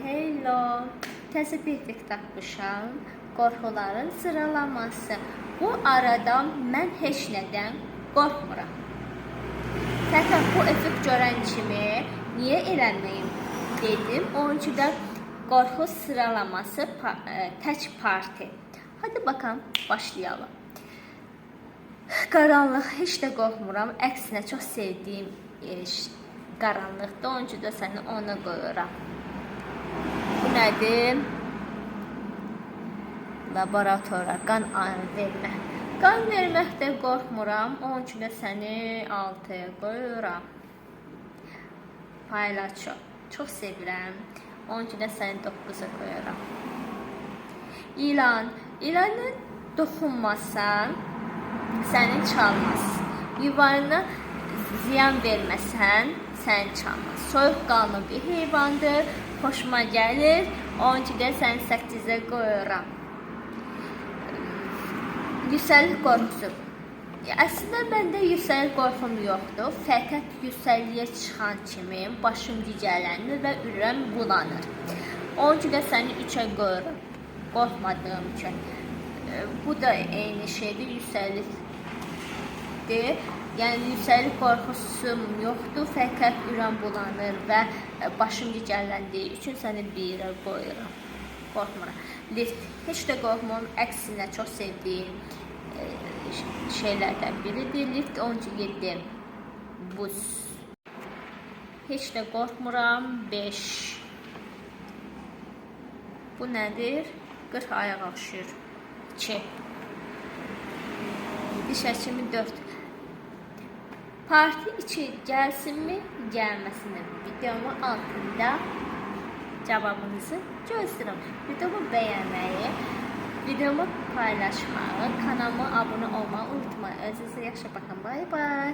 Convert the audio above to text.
Hello, təzə bir dik tapmışam. Qorxuların sıralaması. Bu arada mən heç nədən qorxmuram. Fəqət bu effekt görən kimi niyə eləməyim dedim. Onun üçün də qorxu sıralaması tək parti. Hadi bakalım, başlayalım. Qaranlıq heç də qorxmuram. Əksinə çox sevdiyim qaranlıqda. Onun üçün də səni ona qoyuram. Bu nədir? Laboratora qan vermə. Qan verməkdə qorxmuram. Onun üçün də səni 6-ya qoyuram. Paylaço. Çox sevirəm. Onun üçün də səni 9-a qoyuram. İlan. İlanı dokunmasan səni çalmaz. Yuvarına ziyan verməsən səni çalmaz. Soyuqqanlı bir heyvandır. Xoşuma gəlir. Onun üçün də səni 8-ə qoyuram. Yüksəlik qorxusu. Əslində məndə yüksəlik qorxum yoxdur. Fəqət yüksəliyə çıxan kimi başım gicəllənir və ürəm bulanır. Onun üçün də səni 3-ə qoyuram. Qorxmadığım üçün. Bu da eyni şeydir, yüksəlikdir. Yəni yüksəlik qorxusum yoxdur, fəqət ürəm bulanır və başım gicəlləndiyi üçün səni 1-ə qoyuram. Qorxmuram. Lift. Heç də qorxmuram, əksinə çox sevdiyim şeylərdən biridir. Lift 17. Buz. Heç də qorxmuram, 5. Bu nədir? 40 ayaq oxşuyur. 2. Diş həkimi 4. Parti 2 gəlsinmi, gəlməsinmi? Videomun altında cavabınızı gözləyirəm. Videomu bəyənməyi, videomu paylaşmağı, kanalıma abunə olmağı unutmayın. Özünüzə yaxşı baxın. Bye bye.